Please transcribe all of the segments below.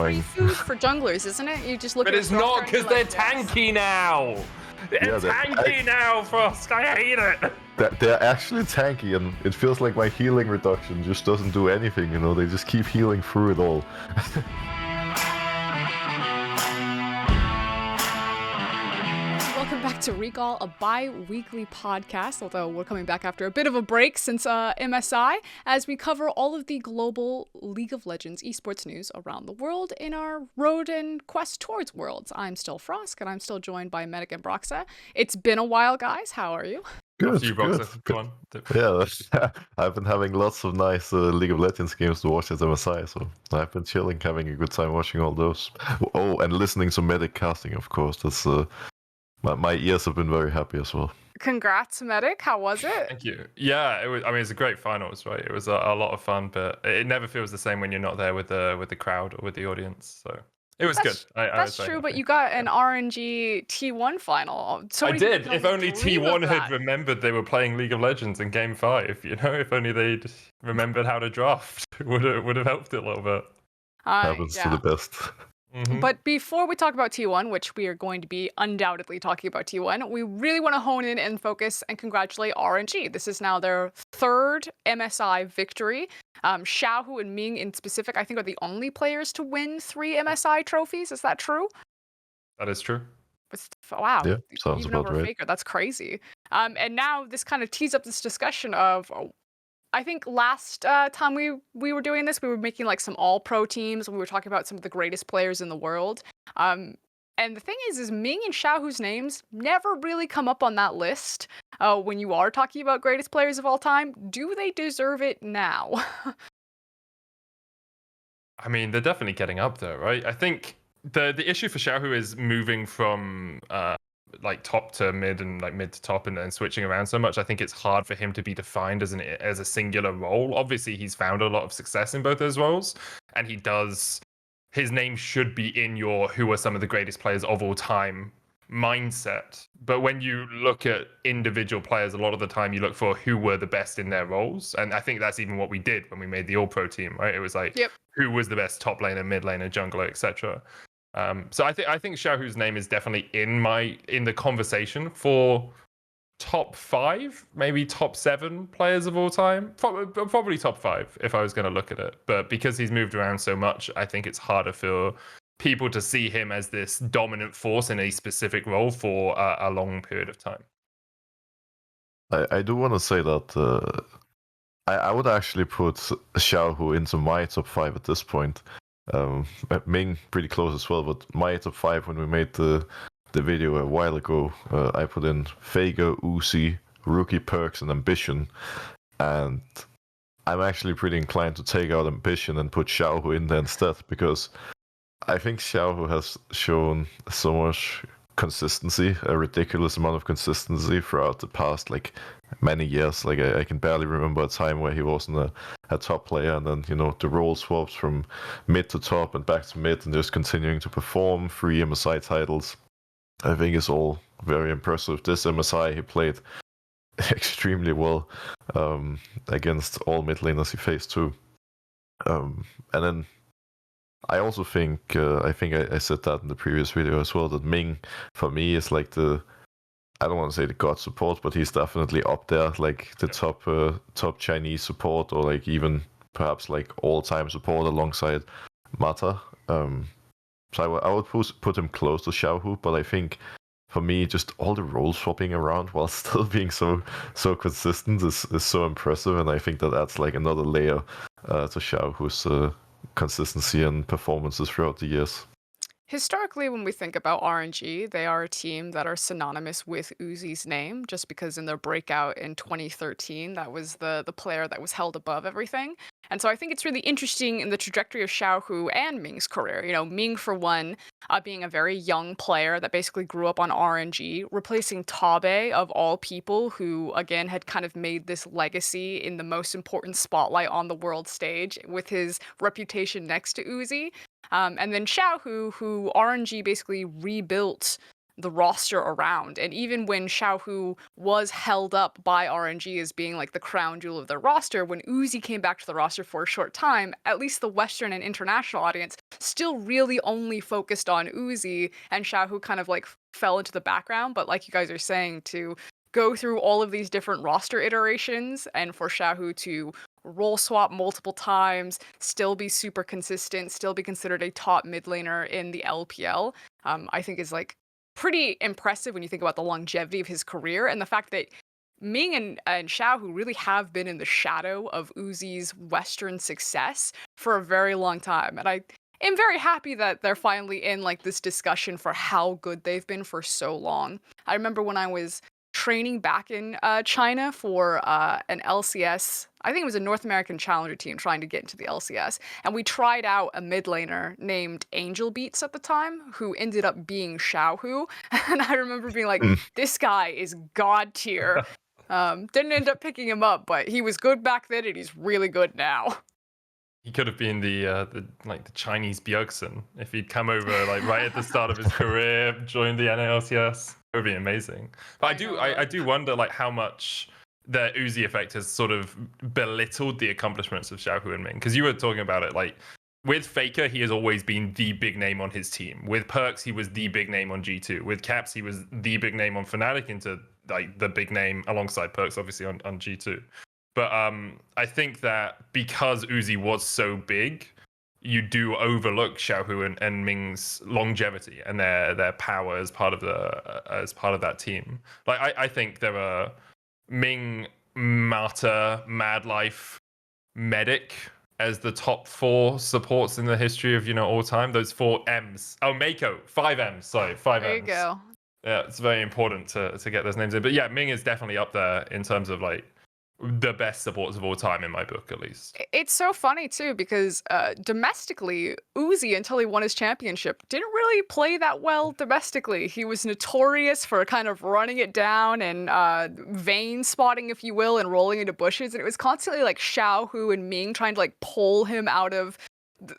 free annoying. food for junglers, isn't it? You just look But at it's not because they're tanky now. They're Yeah, tanky now, Frost. I hate it. They're actually tanky, and it feels like my healing reduction just doesn't do anything, you know, they just keep healing through it all. Welcome back to Recall, a bi-weekly podcast, although we're coming back after a bit of a break since MSI, as we cover all of the global League of Legends esports news around the world in our road and quest towards worlds. I'm still Frosk, and I'm still joined by Medic and Broxah. It's been a while, guys. How are you? Good, You, good. Broxah. Go on. Yeah, I've been having lots of nice League of Legends games to watch at MSI, so I've been chilling, having a good time watching all those. Oh, and listening to Medic casting, of course. That's my ears have been very happy as well. Congrats, Medic. How was it? Thank you. Yeah, it was. I mean, it's a great finals, right? It was a lot of fun, but it never feels the same when you're not there with the crowd or with the audience. So it was good. That's true, but you got an RNG T1 final. So I did. If only dream T1 of had that. remembered they were playing League of Legends in Game 5, you know, if only they'd remembered how to draft, would have helped it a little bit. Happens to the best. Mhm. But before we talk about T1, which we are going to be undoubtedly talking about T1, we really want to hone in and focus and congratulate RNG. This is now their third MSI victory. Xiaohu and Ming in specific, I think, are the only players to win 3 MSI trophies. Is that true? That is true. Wow. Yeah, sounds Even about over right. Faker. That's crazy. And now this kind of tees up this discussion of I think last time we were doing this, we were making like some all-pro teams, and we were talking about some of the greatest players in the world. And the thing is Ming and Xiaohu's names never really come up on that list when you are talking about greatest players of all time. Do they deserve it now? I mean, they're definitely getting up there, right? I think the issue for Xiaohu is moving from like top to mid and like mid to top and then switching around so much. I think it's hard for him to be defined as a singular role. Obviously, he's found a lot of success in both those roles, and his name should be in your who are some of the greatest players of all time mindset. But when you look at individual players, a lot of the time you look for who were the best in their roles. And I think that's even what we did when we made the all-pro team, right? It was like, Yep. who was the best top laner, mid laner, jungler, etc. So I think Xiaohu's name is definitely in the conversation for top 5, maybe top 7 players of all time. Probably top 5 if I was going to look at it. But because he's moved around so much, I think it's harder for people to see him as this dominant force in a specific role for a long period of time. I do want to say that I would actually put Xiaohu into my top 5 at this point. Ming pretty close as well, but my top 5 when we made the video a while ago, I put in Faker, Uzi, Rookie Perks, and Ambition. And I'm actually pretty inclined to take out Ambition and put Xiaohu in there instead, because I think Xiaohu has shown so much consistency, a ridiculous amount of consistency throughout the past like many years. Like I can barely remember a time where he wasn't a top player, and then, you know, the role swaps from mid to top and back to mid and just continuing to perform. 3 MSI titles, I think, is all very impressive. This MSI he played extremely well against all mid laners he faced too. And then I also think I said that in the previous video as well, that Ming for me is like I don't want to say the god support, but he's definitely up there, like the top Chinese support, or like even perhaps like all-time support alongside Mata. So I would put him close to Xiaohu, but I think for me, just all the role swapping around while still being so consistent is so impressive, and I think that adds like another layer to Xiaohu's consistency and performances throughout the years. Historically, when we think about RNG, they are a team that are synonymous with Uzi's name, just because in their breakout in 2013, that was the player that was held above everything. And so I think it's really interesting in the trajectory of Xiaohu and Ming's career. You know, Ming, for one, being a very young player that basically grew up on RNG, replacing Tabe, of all people, who, again, had kind of made this legacy in the most important spotlight on the world stage with his reputation next to Uzi. And then Xiaohu, who RNG basically rebuilt the roster around. And even when Xiaohu was held up by RNG as being like the crown jewel of their roster, when Uzi came back to the roster for a short time, at least the Western and international audience still really only focused on Uzi, and Xiaohu kind of like fell into the background. But like you guys are saying, to go through all of these different roster iterations and for Xiaohu to role swap multiple times, still be super consistent, still be considered a top mid laner in the LPL, I think is like pretty impressive when you think about the longevity of his career and the fact that Ming and Xiaohu really have been in the shadow of Uzi's Western success for a very long time. And I am very happy that they're finally in like this discussion for how good they've been for so long. I remember when I was training back in China for an LCS. I think it was a North American Challenger team trying to get into the LCS. And we tried out a mid laner named Angel Beats at the time, who ended up being Xiaohu. And I remember being like, this guy is god tier. Didn't end up picking him up, but he was good back then and he's really good now. He could have been the Chinese Bjergsen if he'd come over like right at the start of his career, joined the NALCS. It would be amazing. But I do wonder like how much the Uzi effect has sort of belittled the accomplishments of Xiaohu and Ming. Because you were talking about it, like with Faker, he has always been the big name on his team. With Perks, he was the big name on G2. With Caps, he was the big name on Fnatic, into like the big name alongside Perks, obviously on G2. But I think that because Uzi was so big, you do overlook Xiaohu and Ming's longevity and their power as part of that team. Like I think there are Ming, Marta, Madlife, Medic as the top 4 supports in the history of all time. Those 4 M's. Oh, Mako, 5 M's. Sorry, 5 There M's. you go. Yeah, it's very important to get those names in. But yeah, Ming is definitely up there in terms of like the best supports of all time in my book, at least. It's so funny too because domestically, Uzi, until he won his championship, didn't really play that well domestically. He was notorious for kind of running it down and vein spotting, if you will, and rolling into bushes. And it was constantly like Xiaohu and Ming trying to like pull him out of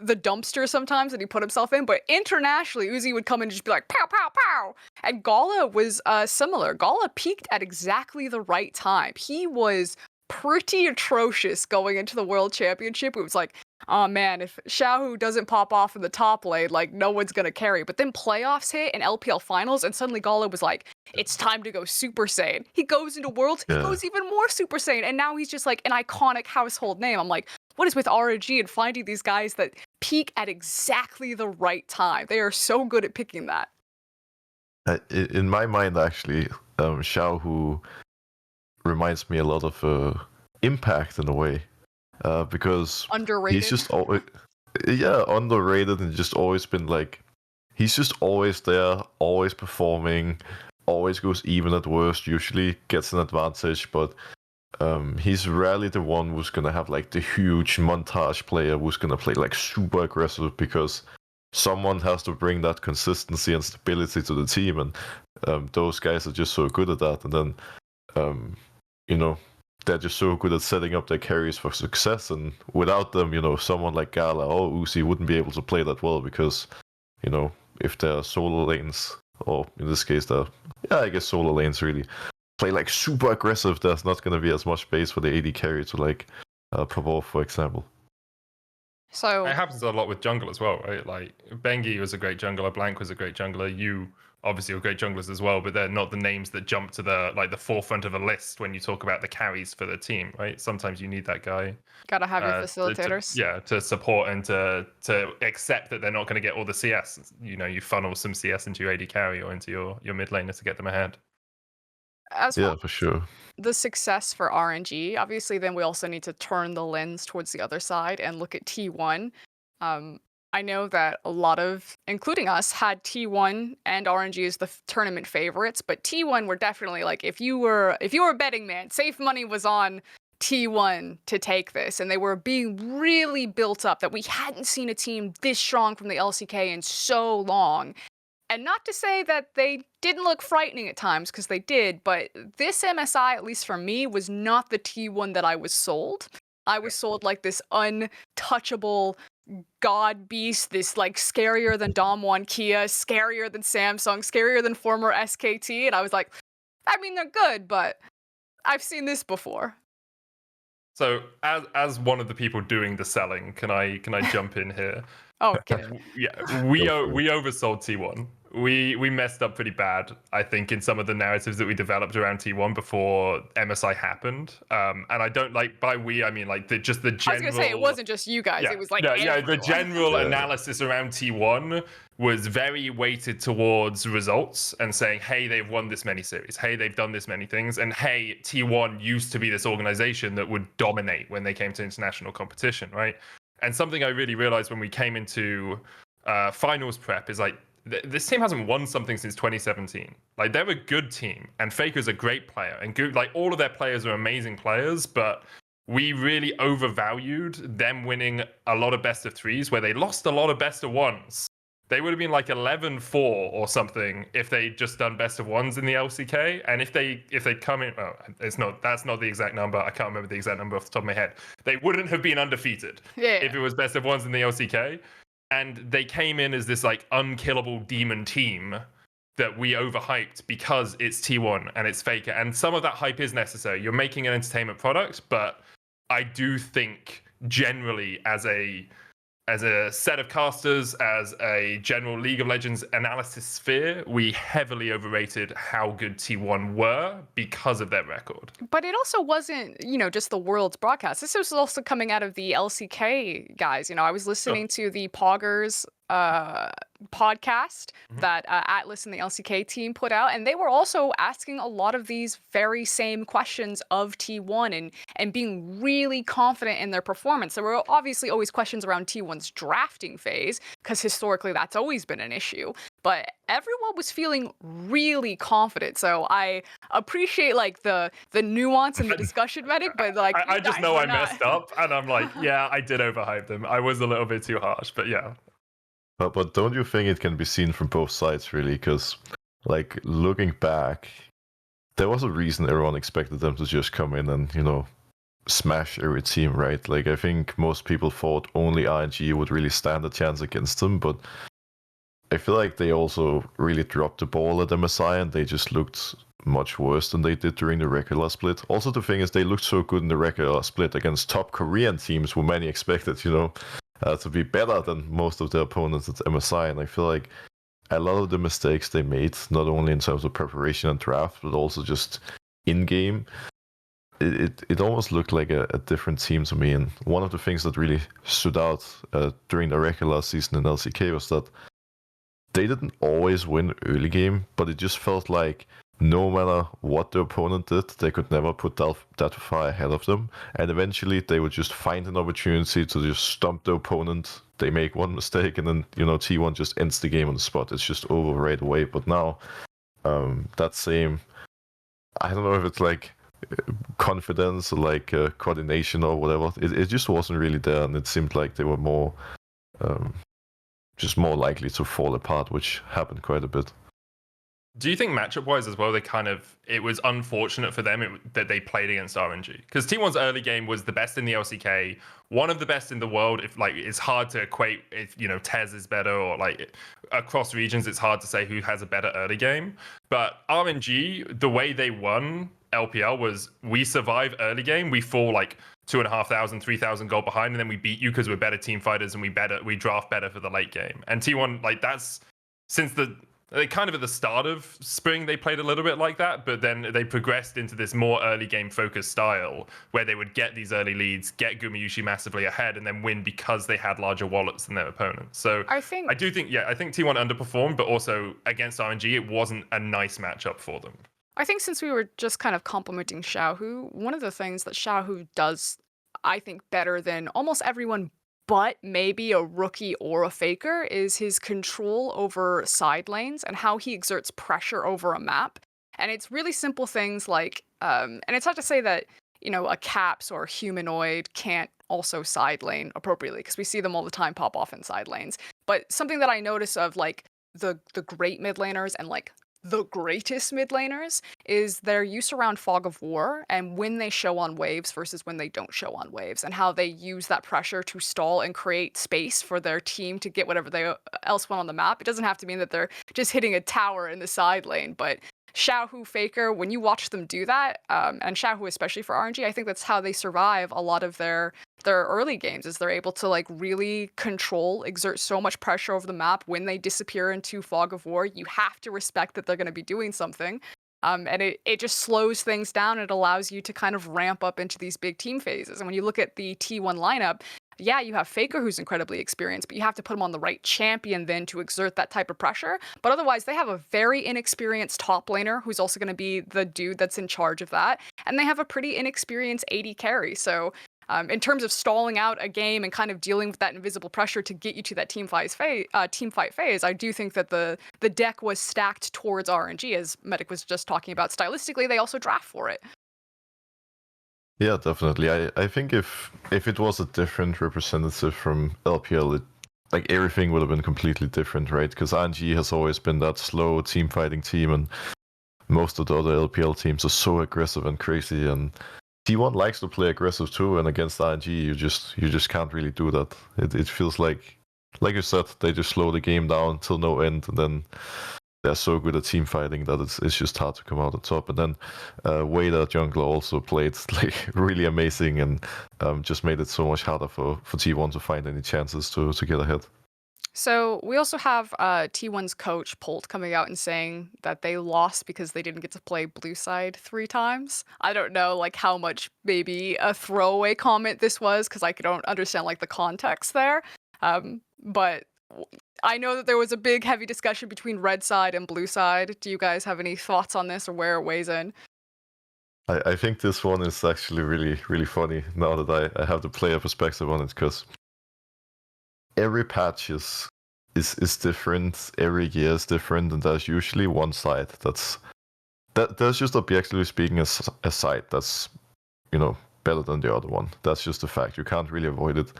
the dumpster sometimes that he put himself in. But internationally, Uzi would come in and just be like, pow, pow, pow. And Gala was similar. Gala peaked at exactly the right time. He was pretty atrocious going into the World Championship. It was like, oh man, if Xiaohu doesn't pop off in the top lane, like no one's gonna carry. But then playoffs hit and LPL finals, and suddenly Gala was like, it's time to go Super Saiyan. He goes into Worlds, he goes even more Super Saiyan, and now he's just like an iconic household name. I'm like, what is with RNG and finding these guys that peak at exactly the right time? They are so good at picking that. In my mind, actually, Xiaohu reminds me a lot of Impact in a way, because Underrated. he's just always, underrated, and just always been like, he's just always there, always performing, always goes even at worst, usually gets an advantage, but he's rarely the one who's gonna have like the huge montage player who's gonna play like super aggressive, because someone has to bring that consistency and stability to the team, and those guys are just so good at that. And then they're just so good at setting up their carries for success, and without them, someone like Gala or Uzi wouldn't be able to play that well, because if they're solo lanes, or in this case I guess solo lanes really play like super aggressive, there's not going to be as much space for the AD carry to like pop off, for example. So it happens a lot with jungle as well, right? Like Bengi was a great jungler, Blank was a great jungler, you obviously were great junglers as well, but they're not the names that jump to the forefront of a list when you talk about the carries for the team, right? Sometimes you need that guy. Gotta have your facilitators. To support and to accept that they're not going to get all the CS. You funnel some CS into your AD carry or into your mid laner to get them ahead. Yeah, for sure. The success for RNG, obviously, then we also need to turn the lens towards the other side and look at T1. I know that a lot of, including us, had T1 and RNG as the tournament favorites, but T1 were definitely like, if you were a betting man, safe money was on T1 to take this, and they were being really built up, that we hadn't seen a team this strong from the LCK in so long. And not to say that they didn't look frightening at times, because they did, but this MSI, at least for me, was not the T1 that I was sold. I was sold like this untouchable, god beast, this like scarier than Dom1 Kia, scarier than Samsung, scarier than former SKT, and I was like, I mean, they're good, but I've seen this before. So as one of the people doing the selling, can I jump in here? Oh, get it. Yeah, Go for it. we oversold T1. We messed up pretty bad, I think, in some of the narratives that we developed around T1 before MSI happened. And I don't like by we, I mean like the general. I was gonna say it wasn't just you guys; it was like everyone. The general Yeah. analysis around T1 was very weighted towards results and saying, hey, they've won this many series, hey, they've done this many things, and hey, T1 used to be this organization that would dominate when they came to international competition, right? And something I really realized when we came into finals prep is like, this team hasn't won something since 2017. Like, they're a good team, and Faker's a great player, and good, like all of their players are amazing players, but we really overvalued them winning a lot of best of threes where they lost a lot of best of ones. They would have been like 11-4 or something if they just done best of ones in the LCK. And if they come in, oh, that's not the exact number. I can't remember the exact number off the top of my head. They wouldn't have been undefeated if it was best of ones in the LCK. And they came in as this like unkillable demon team that we overhyped because it's T1 and it's Faker. And some of that hype is necessary. You're making an entertainment product, but I do think generally as a set of casters, as a general League of Legends analysis sphere, we heavily overrated how good T1 were because of their record. But it also wasn't, just the world's broadcast. This was also coming out of the LCK guys. I was listening to the Poggers podcast that Atlas and the LCK team put out, and they were also asking a lot of these very same questions of T1 and being really confident in their performance. There were obviously always questions around T1's drafting phase, because historically that's always been an issue, but everyone was feeling really confident. So I appreciate like the nuance in the discussion, Medic, but like I just know I messed up, and I'm like, yeah, I did overhype them. I was a little bit too harsh, but yeah. But don't you think it can be seen from both sides, really? Because, like, looking back, there was a reason everyone expected them to just come in and, smash every team, right? Like, I think most people thought only RNG would really stand a chance against them, but I feel like they also really dropped the ball at MSI, and they just looked much worse than they did during the regular split. Also, the thing is, they looked so good in the regular split against top Korean teams who many expected, to be better than most of their opponents at MSI. And I feel like a lot of the mistakes they made, not only in terms of preparation and draft, but also just in-game, it almost looked like a different team to me. And one of the things that really stood out during the regular season in LCK was that they didn't always win early game, but it just felt like no matter what the opponent did, they could never put that far ahead of them. And eventually they would just find an opportunity to just stomp the opponent. They make one mistake and then, T1 just ends the game on the spot. It's just over right away. But now, that same, I don't know if it's like confidence or like coordination or whatever, it just wasn't really there. And it seemed like they were more, just more likely to fall apart, which happened quite a bit. Do you think matchup-wise as well, it was unfortunate for them that they played against RNG? Because T1's early game was the best in the LCK, one of the best in the world. If like it's hard to equate if Tez is better or like across regions, it's hard to say who has a better early game. But RNG, the way they won LPL was we survive early game, we fall like 2,500, 3,000 gold behind, and then we beat you because we're better team fighters and we draft better for the late game. And T1, like that's since they kind of at the start of spring, they played a little bit like that, but then they progressed into this more early game focused style where they would get these early leads, get Gumayusi massively ahead, and then win because they had larger wallets than their opponents. So I think T1 underperformed, but also against RNG, it wasn't a nice matchup for them. I think since we were just kind of complimenting Xiaohu, one of the things that Xiaohu does, I think, better than almost everyone but maybe a rookie or a faker is his control over side lanes and how he exerts pressure over a map. And it's really simple things like, and it's not to say that, a Caps or Humanoid can't also side lane appropriately, because we see them all the time pop off in side lanes. But something that I notice of like the great mid laners and like the greatest mid laners is their use around Fog of War and when they show on waves versus when they don't show on waves, and how they use that pressure to stall and create space for their team to get whatever they else want on the map. It doesn't have to mean that they're just hitting a tower in the side lane, but Xiaohu, Faker, when you watch them do that, and Xiaohu especially for RNG, I think that's how they survive a lot of their early games, is they're able to like really control, exert so much pressure over the map when they disappear into Fog of War. You have to respect that they're going to be doing something. And it just slows things down. It allows you to kind of ramp up into these big team phases. And when you look at the T1 lineup, yeah, you have Faker who's incredibly experienced, but you have to put him on the right champion then to exert that type of pressure. But otherwise, they have a very inexperienced top laner who's also going to be the dude that's in charge of that. And they have a pretty inexperienced AD carry. So in terms of stalling out a game and kind of dealing with that invisible pressure to get you to that team fight phase, I do think that the deck was stacked towards RNG, as Medic was just talking about. Stylistically, they also draft for it. Yeah, definitely. I think if it was a different representative from LPL, like everything would have been completely different, right? Because RNG has always been that slow team fighting team, and most of the other LPL teams are so aggressive and crazy, and T1 likes to play aggressive too, and against RNG you just can't really do that. It feels like you said, they just slow the game down till no end, and then they're so good at team fighting that it's just hard to come out on top. And then Wader jungler also played like really amazing, and just made it so much harder for T1 to find any chances to get ahead. So we also have T1's coach Polt coming out and saying that they lost because they didn't get to play blue side 3 times. I don't know like how much maybe a throwaway comment this was, because I don't understand like the context there. But I know that there was a big heavy discussion between red side and blue side. Do you guys have any thoughts on this or where it weighs in? I think this one is actually really, really funny now that I have the player perspective on it, because every patch is different, every year is different, and there's usually one side there's just objectively speaking a side that's, better than the other one. That's just a fact. You can't really avoid it.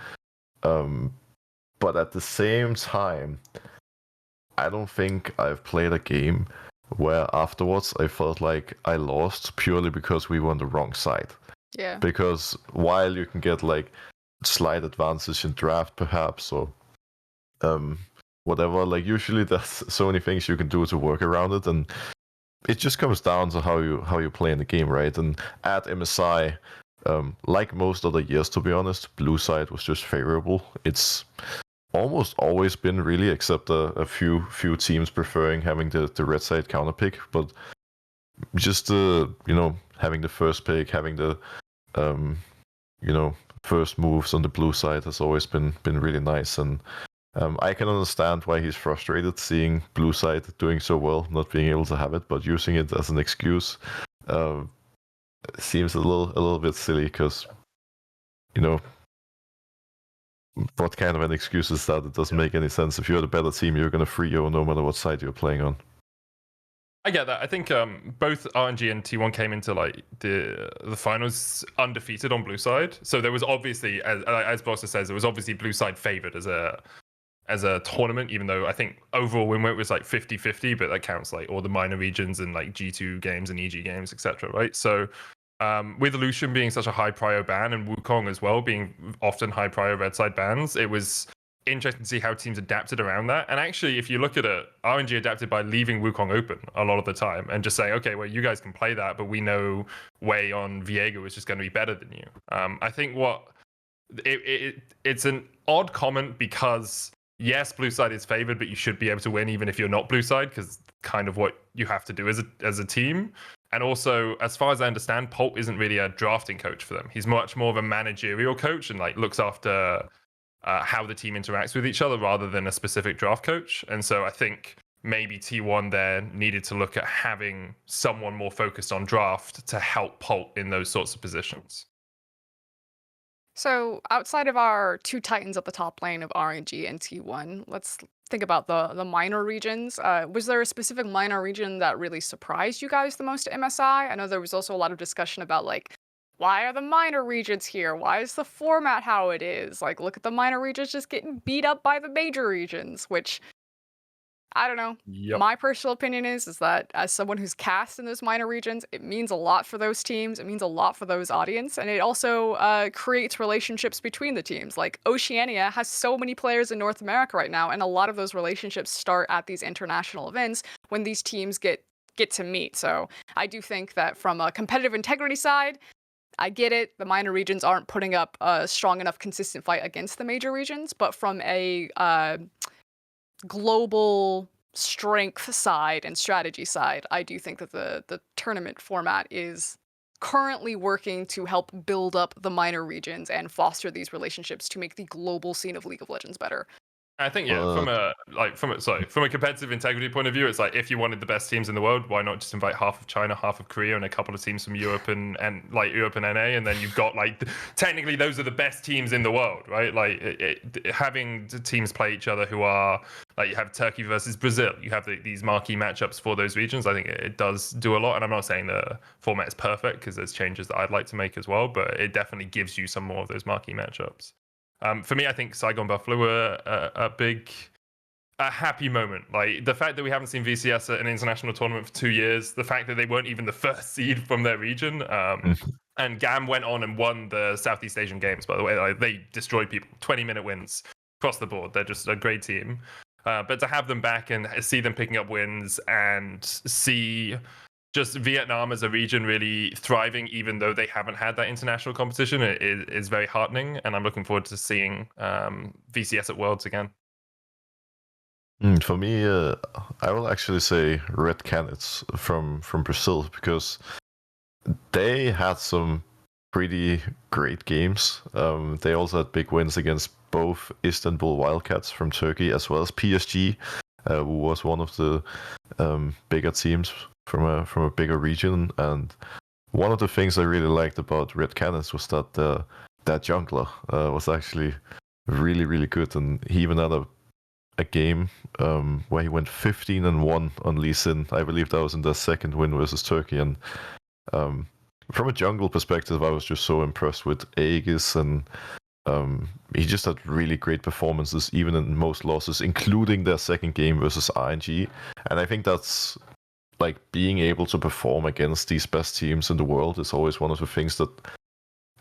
But at the same time, I don't think I've played a game where afterwards I felt like I lost purely because we were on the wrong side. Yeah. Because while you can get like slight advantage in draft perhaps, or whatever, like usually there's so many things you can do to work around it, and it just comes down to how you play in the game, right? And at MSI, like most other years, to be honest, blue side was just favorable. It's almost always been, really, except a few teams preferring having the red side counter pick. But just having the first pick, having the first moves on the blue side has always been really nice. And I can understand why he's frustrated seeing blue side doing so well, not being able to have it, but using it as an excuse seems a little bit silly, because what kind of an excuse is that? It doesn't make any sense. If you're the better team, you're going to free you no matter what side you're playing on. I get that. I think both RNG and T1 came into like the finals undefeated on blue side. So there was obviously, as Broxah says, there was obviously blue side favored as a tournament, even though I think overall win rate was like 50-50, but that counts like all the minor regions and like G2 games and EG games, etc. Right? So with Lucian being such a high prio ban, and Wukong as well being often high prio red side bans, it was interesting to see how teams adapted around that. And actually, if you look at it, RNG adapted by leaving Wukong open a lot of the time and just saying, okay, well, you guys can play that, but we know Wei on Viego is just going to be better than you. I think it's an odd comment, because yes, blue side is favored, but you should be able to win even if you're not blue side, because kind of what you have to do as a team. And also, as far as I understand, Polt isn't really a drafting coach for them. He's much more of a managerial coach and like looks after how the team interacts with each other rather than a specific draft coach. And so I think maybe T1 there needed to look at having someone more focused on draft to help Polt in those sorts of positions. So outside of our 2 titans at the top lane of RNG and T1, let's think about the minor regions. Was there a specific minor region that really surprised you guys the most at MSI? I know there was also a lot of discussion about like, why are the minor regions here? Why is the format how it is? Like, look at the minor regions just getting beat up by the major regions, which I don't know. Yep. My personal opinion is that as someone who's cast in those minor regions, it means a lot for those teams. It means a lot for those audience, and it also creates relationships between the teams. Like Oceania has so many players in North America right now, and a lot of those relationships start at these international events when these teams get to meet. So I do think that from a competitive integrity side, I get it. The minor regions aren't putting up a strong enough, consistent fight against the major regions, but from a global strength side and strategy side, I do think that the tournament format is currently working to help build up the minor regions and foster these relationships to make the global scene of League of Legends better. I think But from a competitive integrity point of view, it's like if you wanted the best teams in the world, why not just invite half of China, half of Korea, and a couple of teams from Europe and like Europe and NA, and then you've got like technically those are the best teams in the world, right? Like having the teams play each other who are like you have Turkey versus Brazil, you have these marquee matchups for those regions. I think it does do a lot, and I'm not saying the format is perfect because there's changes that I'd like to make as well, but it definitely gives you some more of those marquee matchups. For me, I think Saigon Buffalo were a happy moment. Like the fact that we haven't seen VCS at an international tournament for 2 years, the fact that they weren't even the first seed from their region, and GAM went on and won the Southeast Asian Games. By the way, like, they destroyed people, 20-minute wins across the board. They're just a great team. But to have them back and see them picking up wins and see just Vietnam as a region really thriving, even though they haven't had that international competition, is very heartening. And I'm looking forward to seeing VCS at Worlds again. For me, I will actually say Red Canids from Brazil, because they had some pretty great games. They also had big wins against both Istanbul Wildcats from Turkey as well as PSG, who was one of the bigger teams from a bigger region. And one of the things I really liked about Red Canids was that that jungler was actually really, really good, and he even had a game where he went 15-1 on Lee Sin. I believe that was in their second win versus Turkey. And from a jungle perspective, I was just so impressed with Aegis, and he just had really great performances, even in most losses, including their second game versus RNG. And I think that's like being able to perform against these best teams in the world is always one of the things that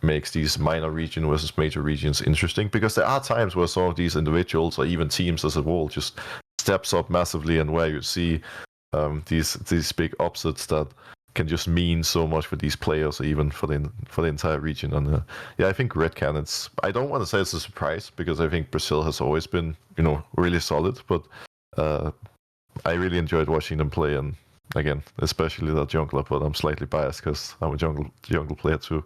makes these minor region versus major regions interesting, because there are times where some of these individuals or even teams as a whole just steps up massively, and where you see these big upsets that can just mean so much for these players, or even for the entire region. And yeah, I think Red Canids, I don't want to say it's a surprise, because I think Brazil has always been, really solid, but I really enjoyed watching them play, and again, especially that jungler, but I'm slightly biased because I'm a jungle player too.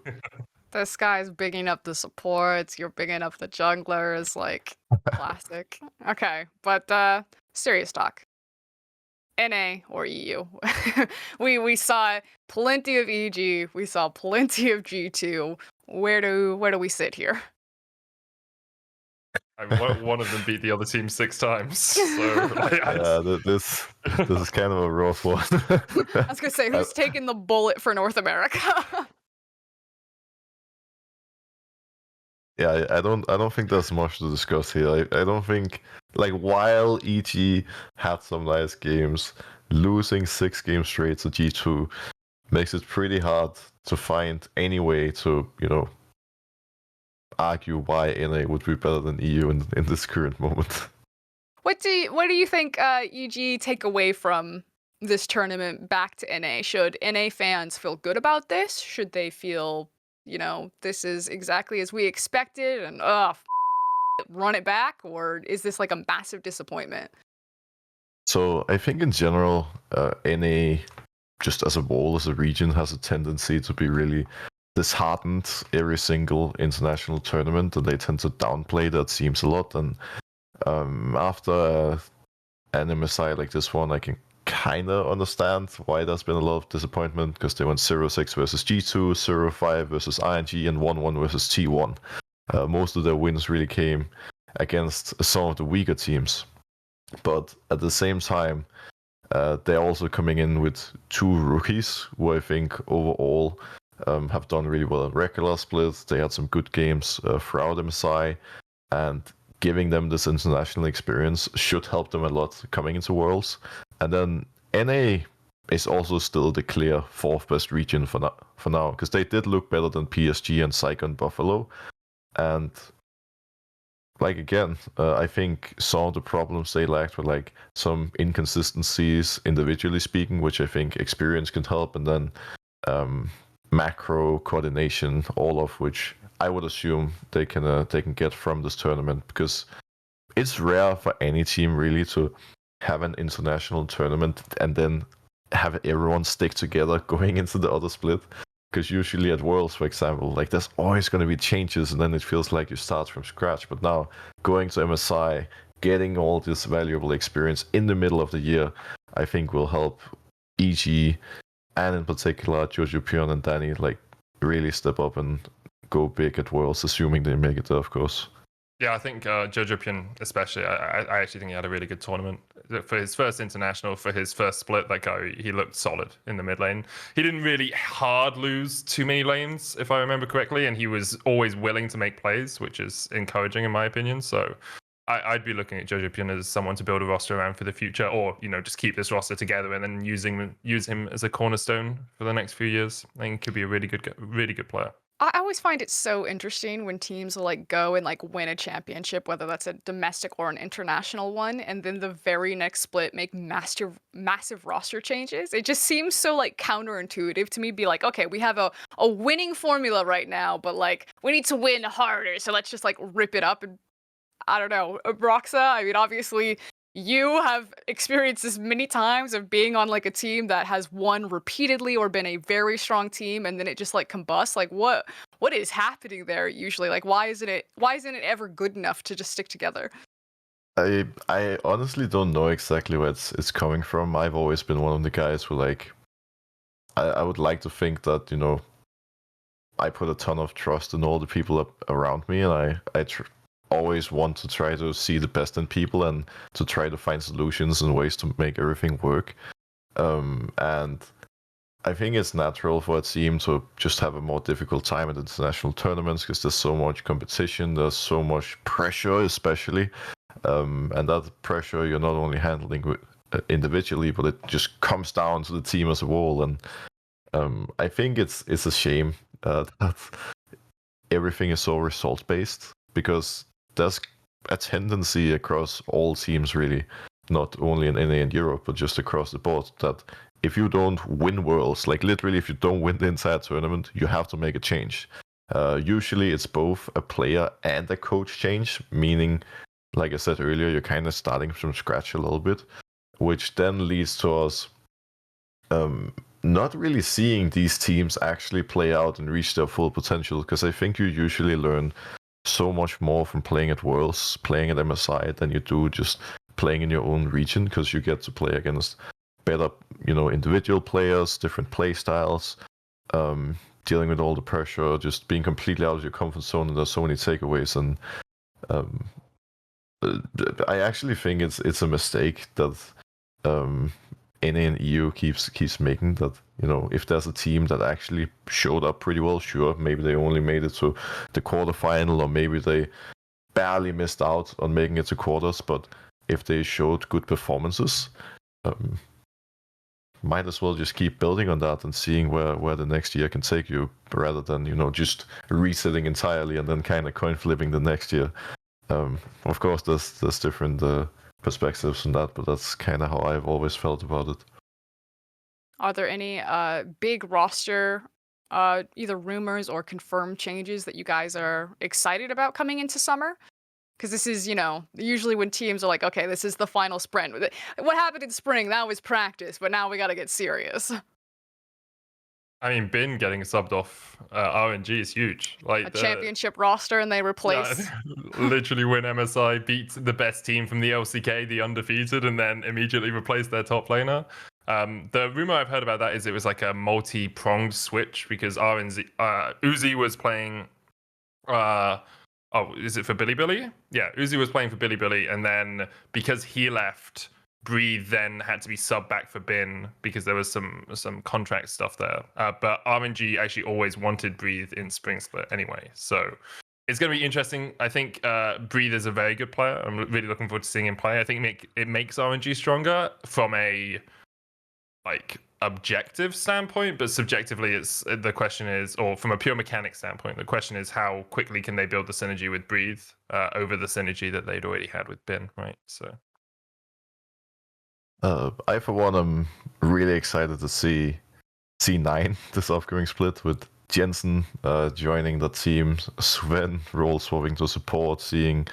This guy's bigging up the supports, you're bigging up the junglers, like, classic. Okay, but serious talk. NA or EU. we saw plenty of EG, we saw plenty of G2. Where do we sit here? One of them beat the other team 6 times. So this is kind of a rough one. I was gonna say, who's taking the bullet for North America? Yeah, I don't think there's much to discuss here. I don't think, like, while EG had some nice games, losing 6 games straight to G2 makes it pretty hard to find any way to, argue why NA would be better than EU in this current moment. What do you think EG take away from this tournament back to NA? Should NA fans feel good about this? Should they feel, this is exactly as we expected and run it back? Or is this like a massive disappointment? So I think in general, NA, just as a whole, as a region, has a tendency to be really disheartened every single international tournament, and they tend to downplay that teams a lot. And after an MSI like this one, I can kind of understand why there's been a lot of disappointment, because they went 0-6 versus G2, 0-5 versus ING, and 1-1 versus T1. Most of their wins really came against some of the weaker teams. But at the same time, they're also coming in with 2 rookies who I think overall have done really well in regular splits. They had some good games throughout MSI, and giving them this international experience should help them a lot coming into Worlds. And then NA is also still the clear fourth best region for now, because they did look better than PSG and Psycho and Buffalo. And like again, I think some of the problems they lacked were like some inconsistencies individually speaking, which I think experience can help, and then macro coordination, all of which I would assume they can get from this tournament, because it's rare for any team really to have an international tournament and then have everyone stick together going into the other split. Because usually at Worlds, for example, like there's always going to be changes, and then it feels like you start from scratch. But now going to MSI, getting all this valuable experience in the middle of the year, I think will help EG, and in particular Jojo Pion and Danny, like really step up and go big at Worlds, assuming they make it there, of course. Yeah, I think Jojo Pion especially, I actually think he had a really good tournament. For his first international, for his first split, that guy, he looked solid in the mid lane. He didn't really hard lose too many lanes, if I remember correctly, and he was always willing to make plays, which is encouraging in my opinion. So I'd be looking at Jojo Pion as someone to build a roster around for the future, or just keep this roster together and then use him as a cornerstone for the next few years. I think he could be a really good player. I always find it so interesting when teams will like go and like win a championship, whether that's a domestic or an international one, and then the very next split make massive roster changes. It just seems so like counterintuitive to me. Be like, okay, we have a winning formula right now, but like we need to win harder, so let's just like rip it up. And I don't know, Broxah. I mean, obviously you have experienced this many times of being on like a team that has won repeatedly or been a very strong team, and then it just like combusts. Like what is happening there usually? Like why isn't it ever good enough to just stick together? I honestly don't know exactly where it's coming from. I've always been one of the guys who like I would like to think that I put a ton of trust in all the people around me, and I always want to try to see the best in people and to try to find solutions and ways to make everything work. And I think it's natural for a team to just have a more difficult time at international tournaments because there's so much competition, there's so much pressure, especially. And that pressure you're not only handling individually, but it just comes down to the team as a whole. And I think it's a shame that everything is so result based, because there's a tendency across all teams, really, not only in NA and Europe, but just across the board, that if you don't win Worlds, like literally if you don't win the entire tournament, you have to make a change. Usually it's both a player and a coach change, meaning, like I said earlier, you're kind of starting from scratch a little bit, which then leads to us not really seeing these teams actually play out and reach their full potential, because I think you usually learn so much more from playing at Worlds, playing at MSI, than you do just playing in your own region, because you get to play against better, individual players, different play styles, dealing with all the pressure, just being completely out of your comfort zone, and there's so many takeaways. And I actually think it's a mistake that NA and EU keeps making, that if there's a team that actually showed up pretty well, sure, maybe they only made it to the quarterfinal, or maybe they barely missed out on making it to quarters, but if they showed good performances, might as well just keep building on that and seeing where the next year can take you, rather than just resetting entirely and then kind of coin flipping the next year. Of course there's different perspectives on that, but that's kind of how I've always felt about it. Are there any big roster either rumors or confirmed changes that you guys are excited about coming into summer? Because this is, usually when teams are like, okay, this is the final sprint. What happened in spring? That was practice, but now we got to get serious. I mean, Bin getting subbed off RNG is huge. Like A championship roster, and they replace. Literally win MSI, beat the best team from the LCK, the undefeated, and then immediately replace their top laner. The rumor I've heard about that is it was like a multi-pronged switch, because Uzi was playing. Is it for Billy? Yeah, Uzi was playing for Billy, and then because he left, Breathe then had to be subbed back for Bin because there was some contract stuff there. But RNG actually always wanted Breathe in Spring Split anyway, so It's going to be interesting. I think Breathe is a very good player. I'm really looking forward to seeing him play. I think it makes RNG stronger from a like objective standpoint, but subjectively, it's the question is, or from a pure mechanic standpoint, the question is how quickly can they build the synergy with Breathe over the synergy that they'd already had with Bin, right? So. I, for one, am really excited to see C9 this upcoming split with Jensen joining the team, Sven role swapping to support, seeing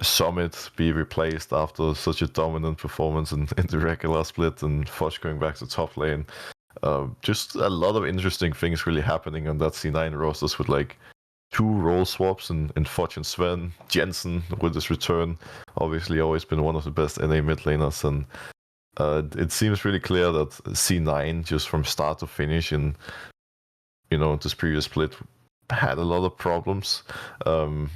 Summit be replaced after such a dominant performance in the regular split, and Foch going back to top lane. Just a lot of interesting things really happening on that C9 rosters with like 2 role swaps in Foch and Sven. Jensen with his return, obviously always been one of the best NA mid laners, and it seems really clear that C9 just from start to finish in this previous split had a lot of problems, and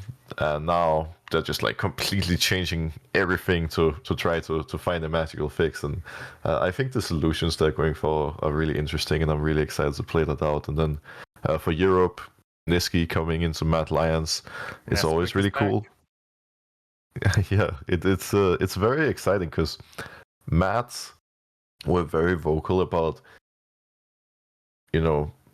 now they're just like completely changing everything to try to find a magical fix. And I think the solutions they're going for are really interesting, and I'm really excited to play that out. And then for Europe, Niski coming into Mad Lions is always really cool. Yeah, it's very exciting because Mats were very vocal about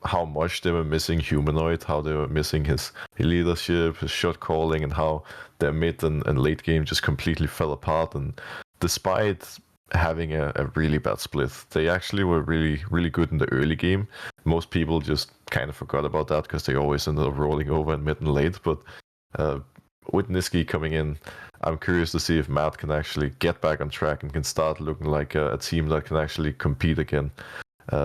how much they were missing Humanoid, how they were missing his leadership, his shot calling, and how their mid and late game just completely fell apart. And despite having a really bad split, they actually were really, really good in the early game. Most people just kind of forgot about that because they always ended up rolling over in mid and late. But with Niski coming in, I'm curious to see if Matt can actually get back on track and can start looking like a team that can actually compete again.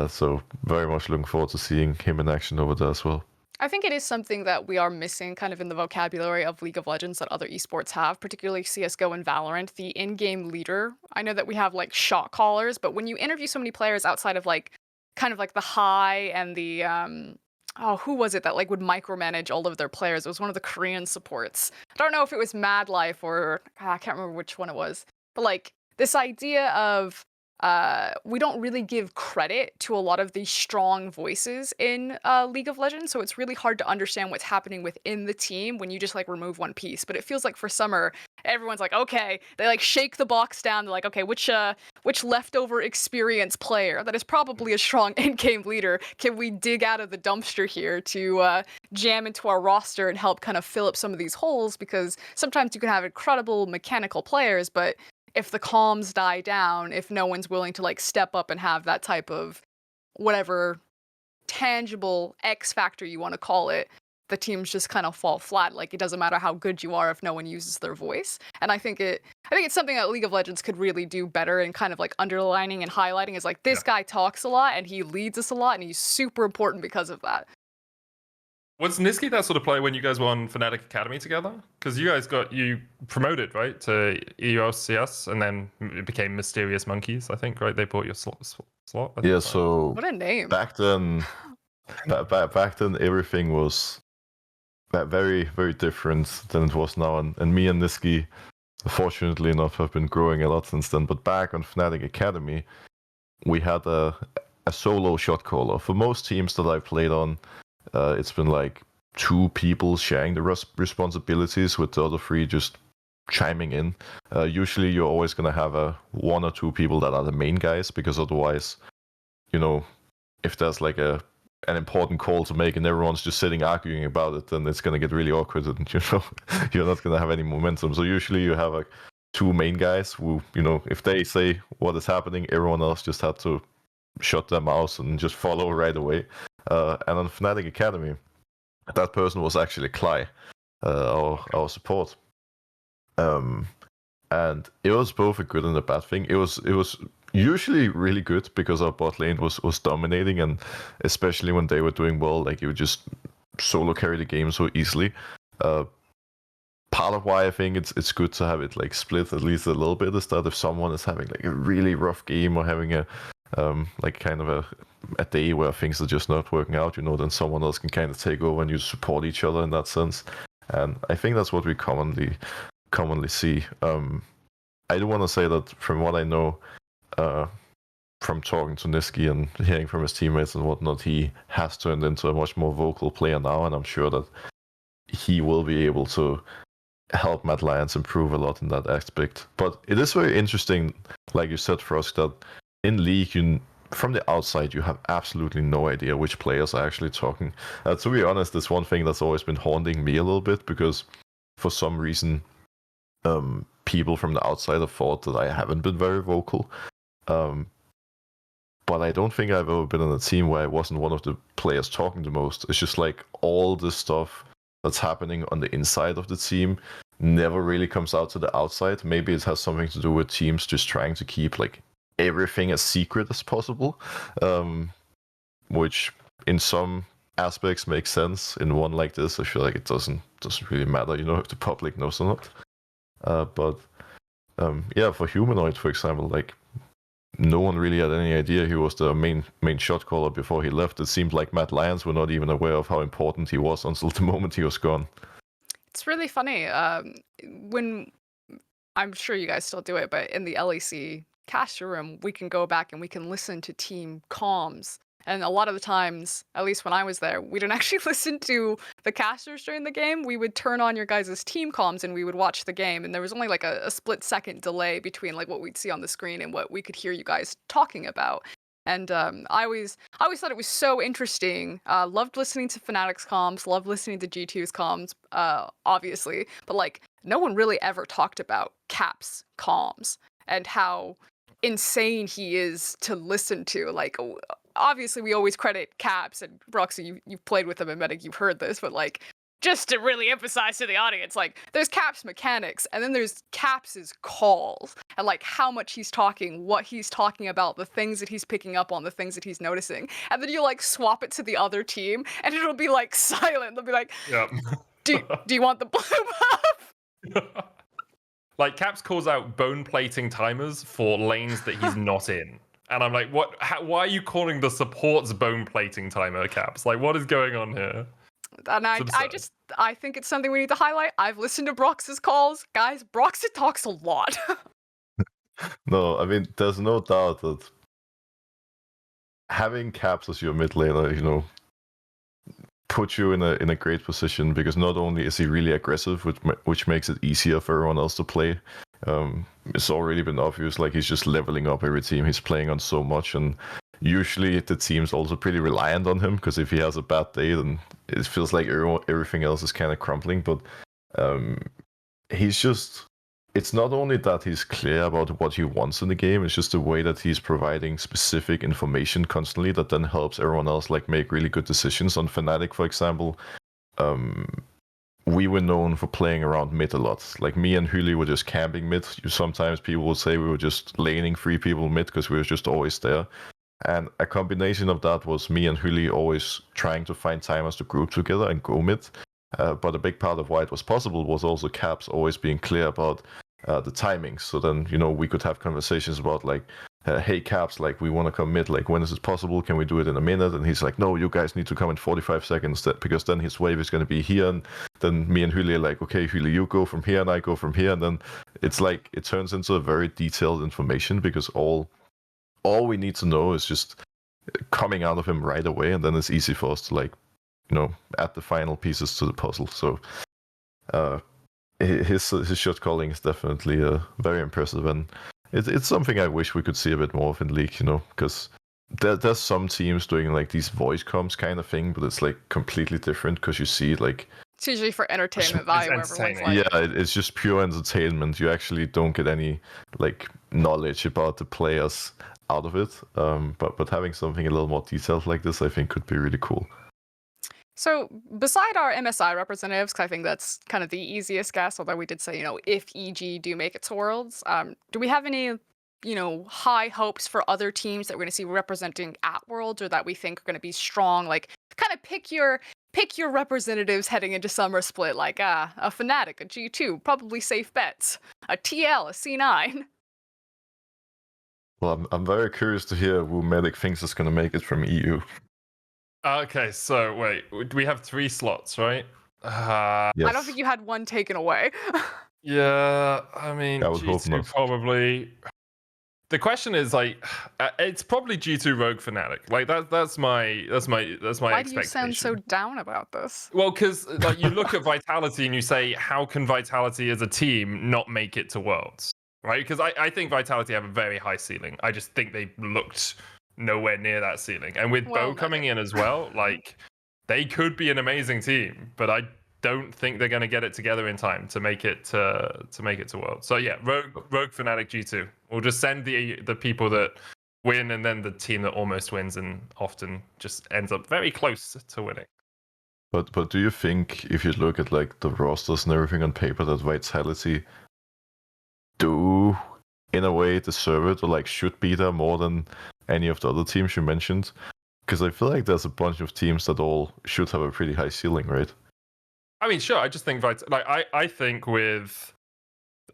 So very much looking forward to seeing him in action over there as well. I think it is something that we are missing kind of in the vocabulary of League of Legends that other esports have, particularly CSGO and Valorant, the in-game leader. I know that we have like shot callers, but when you interview so many players outside of like kind of like the high and the who was it that like would micromanage all of their players? It was one of the Korean supports. I don't know if it was Mad Life or I can't remember which one it was. But like this idea of we don't really give credit to a lot of these strong voices in League of Legends, so it's really hard to understand what's happening within the team when you just like remove one piece. But it feels like for Summer, everyone's like, okay, they like shake the box down. They're like, okay, which leftover experienced player that is probably a strong in-game leader can we dig out of the dumpster here to jam into our roster and help kind of fill up some of these holes? Because sometimes you can have incredible mechanical players, but if the comms die down, if no one's willing to like step up and have that type of whatever tangible X factor you want to call it, the teams just kind of fall flat. Like it doesn't matter how good you are if no one uses their voice. And I think it's something that League of Legends could really do better, and kind of like underlining and highlighting is like this guy talks a lot and he leads us a lot and he's super important because of that. Was Niski that sort of player when you guys were on Fnatic Academy together? Because you guys got promoted, right, to EOCS, and then it became Mysterious Monkeys, I think, right? They bought your slot. Yeah, so what a name. Back then, back then everything was very, very different than it was now. And me and Niski, fortunately enough, have been growing a lot since then. But back on Fnatic Academy, we had a solo shot caller. For most teams that I've played on, it's been like 2 people sharing the responsibilities, with the other 3 just chiming in. Usually you're always going to have 1 or 2 people that are the main guys, because otherwise, if there's like an important call to make and everyone's just sitting arguing about it, then it's going to get really awkward, and you're not going to have any momentum. So usually you have like 2 main guys who, if they say what is happening, everyone else just had to shut their mouths and just follow right away. And on Fnatic Academy, that person was actually Cly, our support. And it was both a good and a bad thing. It was usually really good because our bot lane was dominating, and especially when they were doing well, like you would just solo carry the game so easily. Part of why I think it's good to have it like split at least a little bit is that if someone is having like a really rough game or having a like kind of a day where things are just not working out, then someone else can kind of take over and you support each other in that sense. And I think that's what we commonly see. I do want to say that from what I know, from talking to Niski and hearing from his teammates and whatnot, he has turned into a much more vocal player now, and I'm sure that he will be able to help Mad Lions improve a lot in that aspect. But it is very interesting, like you said, Frosk, that in League, from the outside, you have absolutely no idea which players are actually talking. To be honest, it's one thing that's always been haunting me a little bit, because for some reason, people from the outside have thought that I haven't been very vocal. But I don't think I've ever been on a team where I wasn't one of the players talking the most. It's just like all this stuff that's happening on the inside of the team never really comes out to the outside. Maybe it has something to do with teams just trying to keep like everything as secret as possible, which in some aspects makes sense. In one like this, I feel like it doesn't really matter, if the public knows or not. But for Humanoid, for example, like no one really had any idea he was the main shot caller before he left. It seemed like Mad Lions were not even aware of how important he was until the moment he was gone. It's really funny. When I'm sure you guys still do it, but in the LEC caster room, we can go back and we can listen to team comms. And a lot of the times, at least when I was there, we didn't actually listen to the casters during the game. We would turn on your guys' team comms and we would watch the game. And there was only like a split-second delay between like what we'd see on the screen and what we could hear you guys talking about. And I always thought it was so interesting. Loved listening to Fnatic's comms, loved listening to G2's comms, obviously. But like, no one really ever talked about Cap's comms and how insane he is to listen to. Like, obviously we always credit Caps, and Broxah, you've played with him in Medic, you've heard this, but like, just to really emphasize to the audience, like, there's Caps' mechanics, and then there's Caps' calls, and like how much he's talking, what he's talking about, the things that he's picking up on, the things that he's noticing, and then you like swap it to the other team, and it'll be like silent. They'll be like, Yep. do you want the blue buff? Like, Caps calls out bone plating timers for lanes that he's not in. And I'm like, what? Why are you calling the support's bone plating timer, Caps? Like, what is going on here? And I think it's something we need to highlight. I've listened to Brox's calls. Guys, Broxah talks a lot. No, I mean, there's no doubt that having Caps as your mid laner, put you in a great position, because not only is he really aggressive, which makes it easier for everyone else to play. It's already been obvious, like he's just leveling up every team he's playing on so much, and usually the team's also pretty reliant on him, because if he has a bad day, then it feels like everything else is kind of crumbling. But it's not only that he's clear about what he wants in the game, it's just the way that he's providing specific information constantly that then helps everyone else like make really good decisions. On Fnatic, for example, we were known for playing around mid a lot. Like, me and Huli were just camping mid. Sometimes people would say we were just laning 3 people mid because we were just always there. And a combination of that was me and Huli always trying to find timers to group together and go mid. But a big part of why it was possible was also Caps always being clear about the timings. So then, we could have conversations about like, hey Caps, like we want to come mid, like when is it possible? Can we do it in a minute? And he's like, no, you guys need to come in 45 seconds, because then his wave is going to be here. And then me and Huli are like, okay, Huli, you go from here and I go from here. And then it's like, it turns into a very detailed information, because all we need to know is just coming out of him right away. And then it's easy for us to like, add the final pieces to the puzzle. So his shot calling is definitely very impressive, and it's something I wish we could see a bit more of in League, because there's some teams doing like these voice comms kind of thing, but it's like completely different, because you see like It's usually for entertainment value. Everyone's like, yeah, it's just pure entertainment. You actually don't get any like knowledge about the players out of it. But having something a little more detailed like this, I think, could be really cool. So beside our MSI representatives, because I think that's kind of the easiest guess, although we did say, if EG do make it to Worlds, do we have any, high hopes for other teams that we're going to see representing at Worlds, or that we think are going to be strong? Like, kind of pick your representatives heading into Summer Split, like a Fnatic, a G2, probably safe bets, a TL, a C9. Well, I'm very curious to hear who Medic thinks is going to make it from EU. Okay, so wait, we have 3 slots, right? Yes. I don't think you had one taken away. Yeah, I mean, I would hope G2 not. probably. the question is like, it's probably G2 Rogue Fnatic. Like that's my Why do you expectation. sound so down about this? Well, because like you look at Vitality and you say, how can Vitality as a team not make it to Worlds, right? Because I think Vitality have a very high ceiling. I just think they looked nowhere near that ceiling. And with Bo coming in as well, like they could be an amazing team, but I don't think they're going to get it together in time to make it to Worlds. So yeah, Rogue Fnatic G2. We'll just send the people that win, and then the team that almost wins and often just ends up very close to winning. But do you think, if you look at like the rosters and everything on paper, that Vitality do in a way deserve it, or like should be there more than any of the other teams you mentioned? Because I feel like there's a bunch of teams that all should have a pretty high ceiling, right? I mean, sure. I just think I think with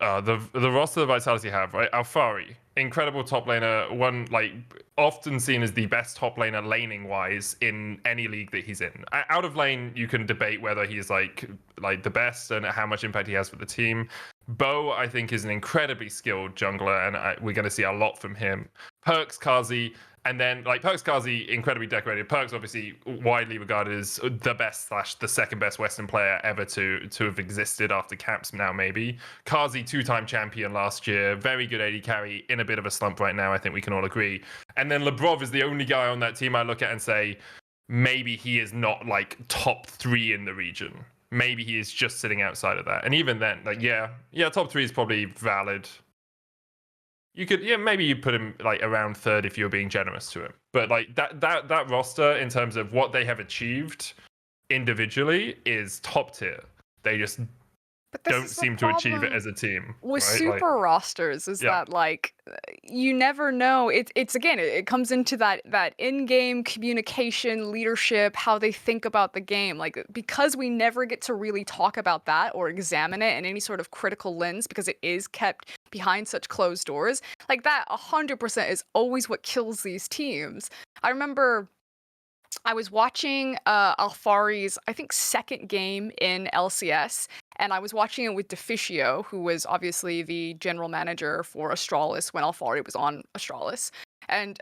the roster that Vitality have, right? Alfari, incredible top laner, one like often seen as the best top laner laning wise in any league that he's in. Out of lane, you can debate whether he's like the best and how much impact he has for the team. Bo, I think, is an incredibly skilled jungler, and we're going to see a lot from him. Perks, Kazi, and then like Perks, Kazi, incredibly decorated. Perks, obviously, widely regarded as the best / the second best Western player ever to have existed after Caps now, maybe. Kazi, 2-time champion last year, very good AD carry, in a bit of a slump right now, I think we can all agree. And then Lebrov is the only guy on that team I look at and say, maybe he is not like top 3 in the region. Maybe he is just sitting outside of that. And even then, like, yeah, top 3 is probably valid. You could, maybe you put him like around 3rd if you're being generous to him. But like that roster in terms of what they have achieved individually is top tier. They just don't seem to achieve it as a team. With right? super rosters is that like you never know. It's again, it comes into that in-game communication, leadership, how they think about the game. Like, because we never get to really talk about that or examine it in any sort of critical lens because it is kept behind such closed doors. Like that 100% is always what kills these teams. I remember I was watching Alfari's, I think, 2nd game in LCS, and I was watching it with Deficio, who was obviously the general manager for Astralis when Alfari was on Astralis. And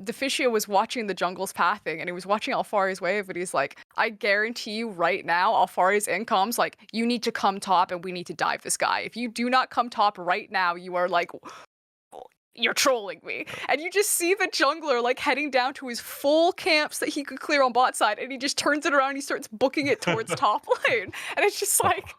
Deficio was watching the jungle's pathing, and he was watching Alfari's wave, and he's like, I guarantee you right now, Alfari's incom's like, you need to come top, and we need to dive this guy. If you do not come top right now, you are like... you're trolling me. And you just see the jungler like heading down to his full camps that he could clear on bot side, and he just turns it around and he starts booking it towards top lane. And it's just like,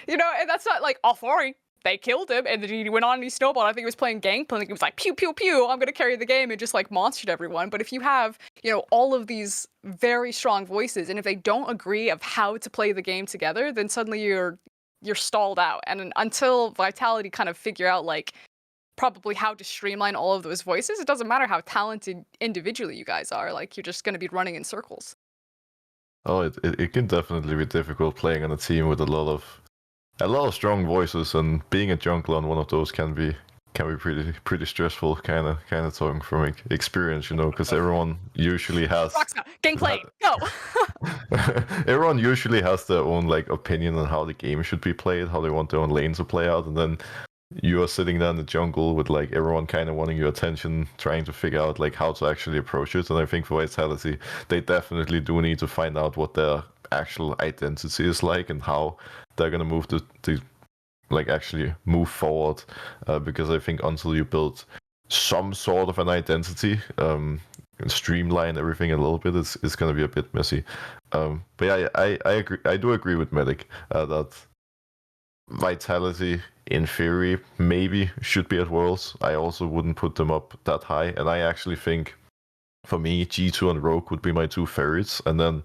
and that's not like Alfari. They killed him, and then he went on and he snowballed. I think he was playing Gangplank. He was like, pew, pew, pew, I'm going to carry the game, and just like monstered everyone. But if you have, all of these very strong voices, and if they don't agree of how to play the game together, then suddenly you're stalled out. And until Vitality kind of figure out like, probably how to streamline all of those voices, it doesn't matter how talented individually you guys are, like you're just going to be running in circles. Oh, it can definitely be difficult playing on a team with a lot of strong voices, and being a jungler on one of those can be pretty stressful, kind of talking from experience, because everyone usually has Broxah, gameplay, go. Everyone usually has their own like opinion on how the game should be played, how they want their own lane to play out, and then you are sitting there in the jungle with like everyone kind of wanting your attention, trying to figure out like how to actually approach it. And I think for Vitality, they definitely do need to find out what their actual identity is like and how they're gonna move to like actually move forward. Because I think until you build some sort of an identity, and streamline everything a little bit, it's gonna be a bit messy. But yeah, I agree. I do agree with Medic that Vitality, in theory, maybe should be at Worlds. I also wouldn't put them up that high, and I actually think, for me, G2 and Rogue would be my 2 favorites, and then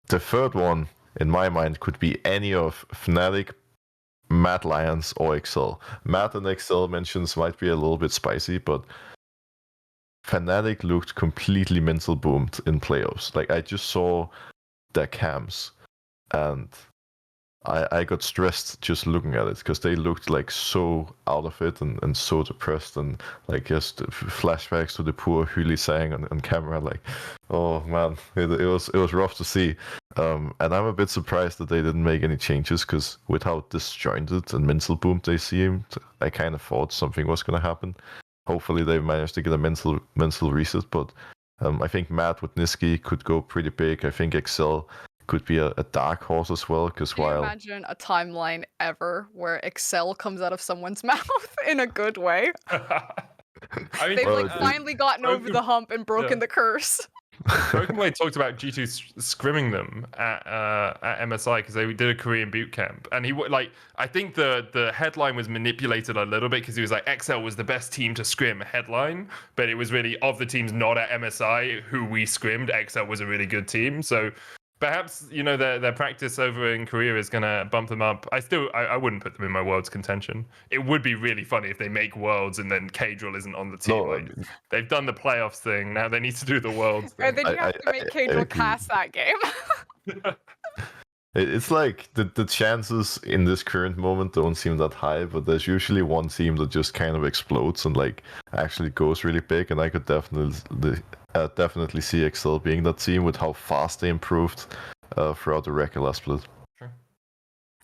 the 3rd one, in my mind, could be any of Fnatic, Mad Lions, or Excel. Mad and Excel mentions might be a little bit spicy, but Fnatic looked completely mental boomed in playoffs. Like, I just saw their camps, and I got stressed just looking at it, because they looked like so out of it and so depressed, and like just flashbacks to the poor Huli sang on camera. Like, oh man, it was rough to see. And I'm a bit surprised that they didn't make any changes, because with how disjointed and mental boomed they seemed, I kind of thought something was going to happen. Hopefully they managed to get a mental reset, but I think Matt with Niski could go pretty big. I think Excel could be a dark horse as well, because Can you while imagine a timeline ever where Excel comes out of someone's mouth in a good way? I mean, They've Well, like finally gotten over the hump and broken the curse. Broken Blade talked about G2 scrimming them at MSI because they did a Korean boot camp, and I think the headline was manipulated a little bit because he was like XL was the best team to scrim headline, but it was really of the teams not at MSI who we scrimmed, XL was a really good team. So perhaps their practice over in Korea is gonna bump them up. I wouldn't put them in my Worlds contention. It would be really funny if they make Worlds and then K-Drill isn't on the team. No, They've done the playoffs thing. Now they need to do the Worlds thing. And then you have to make K-Drill pass that game. It's like the chances in this current moment don't seem that high, but there's usually one team that just kind of explodes and like actually goes really big, and I could definitely see Excel being that team with how fast they improved throughout the regular split. Sure.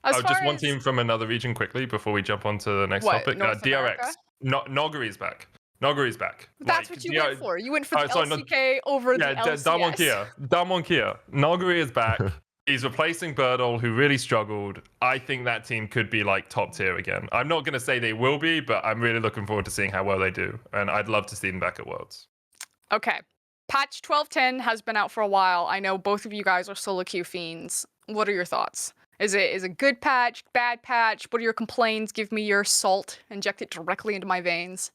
As Just far one as- team from another region quickly before we jump on to the next What, topic. North DRX. America? Nogari's back. Nogari's back. That's what you went for. You went for the sorry, no- LCK over the LCS. Damwon Kia. Nogari is back. He's replacing Birdle, who really struggled. I think that team could be like top tier again. I'm not going to say they will be, but I'm really looking forward to seeing how well they do. And I'd love to see them back at Worlds. Okay. Patch 12.10 has been out for a while. I know both of you guys are solo queue fiends. What are your thoughts? Is it a good patch, bad patch? What are your complaints? Give me your salt. Inject it directly into my veins.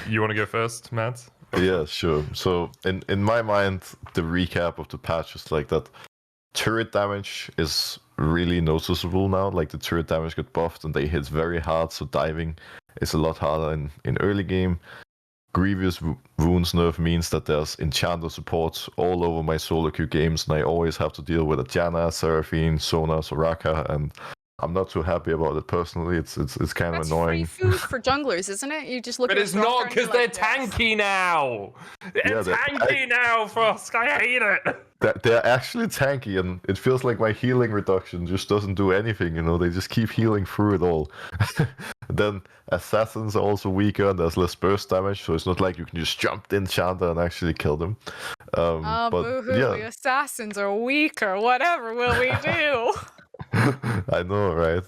You want to go first, Matt? Yeah, sure. So in my mind, the recap of the patch is like that turret damage is really noticeable now. Like the turret damage got buffed and they hit very hard, so diving is a lot harder in early game. Grievous wounds nerf means that there's enchanter support all over my solo queue games, and I always have to deal with a Janna, Seraphine, Sona, Soraka, and I'm not too happy about it personally. It's kind of That's annoying. free food for junglers, isn't it? You just look But at it's not because they're tanky. tanky now. They're tanky now, Frosk. I hate it. They're actually tanky, and it feels like my healing reduction just doesn't do anything. They just keep healing through it all. Then assassins are also weaker, and there's less burst damage, so it's not like you can just jump the enchanter and actually kill them. But Boo-hoo, yeah, the assassins are weaker. Whatever will we do? I know, right?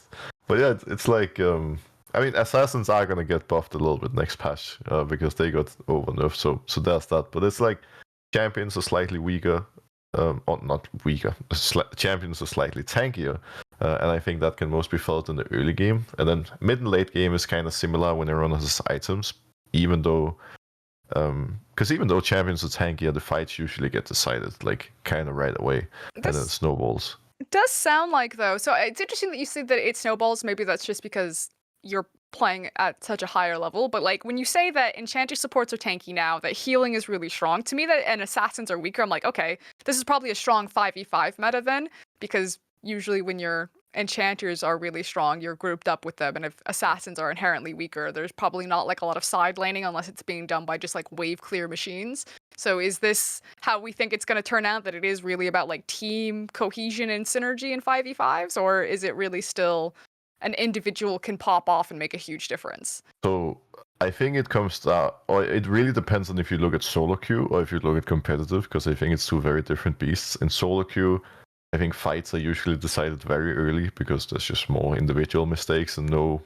But yeah, it's like I mean, assassins are gonna get buffed a little bit next patch because they got over nerfed. So there's that. But it's like champions are slightly weaker. Or not weaker. Champions are slightly tankier, and I think that can most be felt in the early game. And then mid and late game is kind of similar when everyone has items, even though champions are tankier, the fights usually get decided like kind of right away, and then it snowballs. It does sound like, though. So it's interesting that you say that it snowballs. Maybe that's just because you're playing at such a higher level. But like when you say that enchanter supports are tanky now, that healing is really strong, to me that and assassins are weaker, I'm like, okay, this is probably a strong 5v5 meta then, because usually when your enchanters are really strong, you're grouped up with them, and if assassins are inherently weaker, there's probably not like a lot of side laning unless it's being done by just like wave clear machines. So is this how we think it's going to turn out, that it is really about like team cohesion and synergy in 5v5s, or is it really still an individual can pop off and make a huge difference? So I think it comes down, or it really depends on if you look at solo queue or if you look at competitive, because I think it's two very different beasts. In solo queue, I think fights are usually decided very early because there's just more individual mistakes and no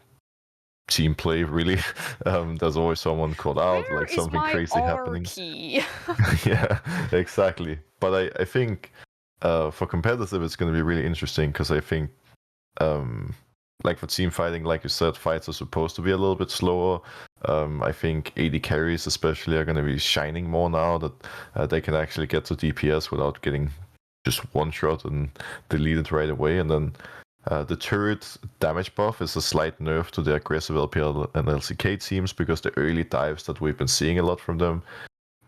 team play really. There's always someone caught out, Where like is something my crazy R happening. key? Yeah, exactly. But I think for competitive, it's going to be really interesting because I think like for team fighting, like you said, fights are supposed to be a little bit slower. I think AD carries especially are going to be shining more now that they can actually get to DPS without getting just one shot and deleted right away. And then the turret damage buff is a slight nerf to the aggressive LPL and LCK teams, because the early dives that we've been seeing a lot from them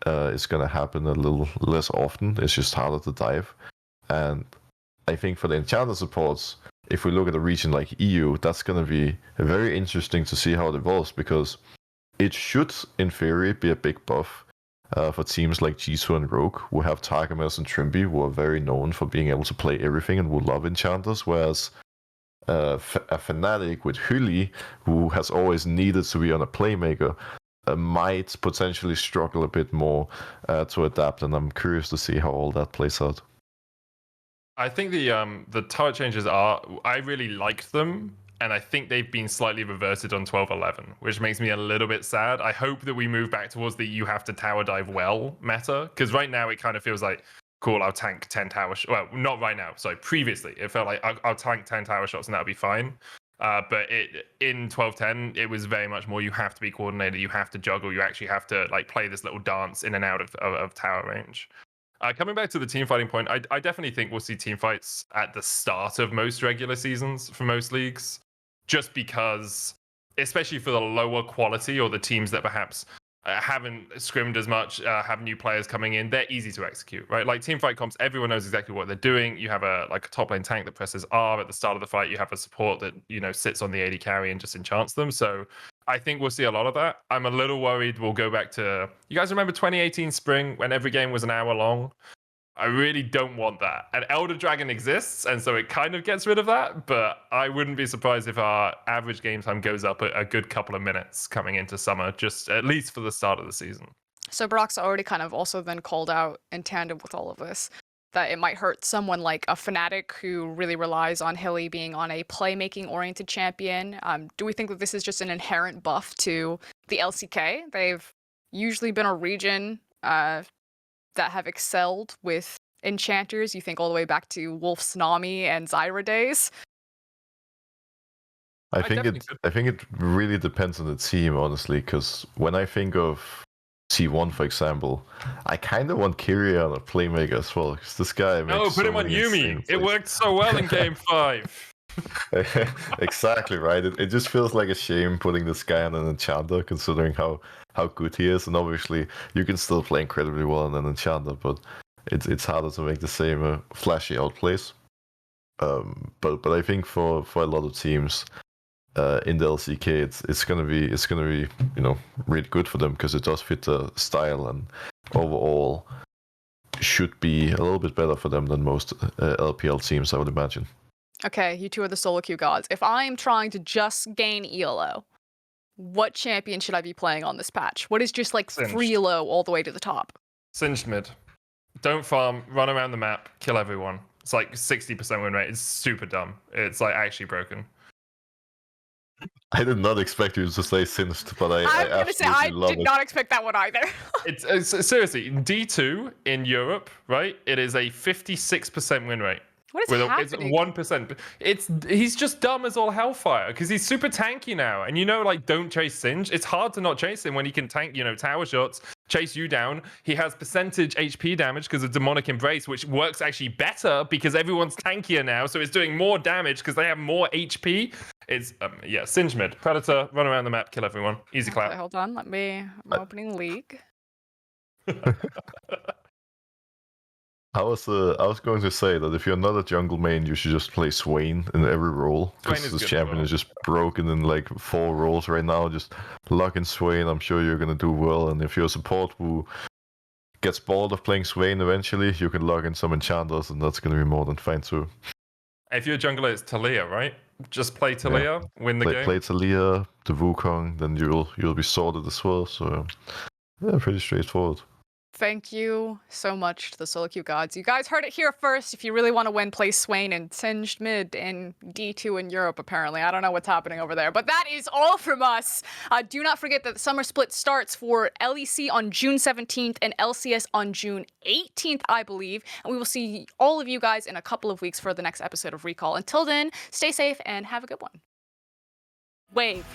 is going to happen a little less often. It's just harder to dive. And I think for the enchanter supports, if we look at a region like EU, that's going to be very interesting to see how it evolves, because it should, in theory, be a big buff. for teams like G2 and Rogue, who have Targamas and Trimby, who are very known for being able to play everything and who love enchanters, whereas a Fnatic with Huli, who has always needed to be on a playmaker, might potentially struggle a bit more to adapt, and I'm curious to see how all that plays out. I think the turret changes I really liked them, and I think they've been slightly reverted on 12-11, which makes me a little bit sad. I hope that we move back towards the you have to tower dive well meta, because right now it kind of feels like, cool, I'll tank 10 tower shots. Well, not right now, sorry, previously. It felt like I'll tank 10 tower shots and that'll be fine. But in 12-10, it was very much more you have to be coordinated, you have to juggle, you actually have to like play this little dance in and out of tower range. Coming back to the team fighting point, I definitely think we'll see team fights at the start of most regular seasons for most leagues, just because, especially for the lower quality or the teams that perhaps haven't scrimmed as much, have new players coming in, they're easy to execute, right? Like team fight comps, everyone knows exactly what they're doing. You have a top lane tank that presses R at the start of the fight. You have a support that, you know, sits on the AD carry and just enchants them. So I think we'll see a lot of that. I'm a little worried we'll go back to, you guys remember 2018 spring when every game was an hour long? I really don't want that. And Elder Dragon exists, and so it kind of gets rid of that, but I wouldn't be surprised if our average game time goes up a good couple of minutes coming into summer, just at least for the start of the season. So Broxah already kind of also then called out in tandem with all of this that it might hurt someone like a Fnatic who really relies on Hilly being on a playmaking-oriented champion. Do we think that this is just an inherent buff to the LCK? They've usually been a region that have excelled with enchanters. You think all the way back to Wolf Tsunami and Zyra days. I think it really depends on the team, honestly, because when I think of T1, for example, I kind of want Kyria on a playmaker as well, because this guy makes put him on Yuumi. It worked so well in Game 5. Exactly, right? It just feels like a shame putting this guy on an enchanter, considering how good he is. And obviously, you can still play incredibly well on an enchanter, but it's harder to make the same flashy outplays. But I think for a lot of teams in the LCK, it's gonna be really good for them, because it does fit the style, and overall should be a little bit better for them than most LPL teams, I would imagine. Okay, you two are the solo queue gods. If I'm trying to just gain ELO, what champion should I be playing on this patch? What is just like Singed. free ELO all the way to the top? Singed mid. Don't farm, run around the map, kill everyone. It's like 60% win rate. It's super dumb. It's like actually broken. I did not expect you to say Singed, but I gonna say I did not expect that one either. It's seriously, D2 in Europe, right? It is a 56% win rate. What is happening? It's 1%. He's just dumb as all hellfire, because he's super tanky now. And like, don't chase Singed. It's hard to not chase him when he can tank, tower shots, chase you down. He has percentage HP damage because of Demonic Embrace, which works actually better because everyone's tankier now. So it's doing more damage because they have more HP. It's Singed mid. Predator, run around the map, kill everyone. Easy clap. Okay, hold on, I'm opening League. I was going to say that if you're not a jungle main, you should just play Swain in every role, because this champion is just broken in like 4 roles right now. Just lock in Swain, I'm sure you're gonna do well. And if you're a support who gets bored of playing Swain eventually, you can log in some enchanters, and that's gonna be more than fine too. If you're a jungler, it's Talia, right? Just play Talia, win the game. Play Talia, the Wukong, then you'll be sorted as well. So yeah, pretty straightforward. Thank you so much to the solo queue gods. You guys heard it here first. If you really want to win, play Swain and Singed mid in D2 in Europe, apparently. I don't know what's happening over there. But that is all from us. Do not forget that the summer split starts for LEC on June 17th and LCS on June 18th, I believe. And we will see all of you guys in a couple of weeks for the next episode of Recall. Until then, stay safe and have a good one. Wave.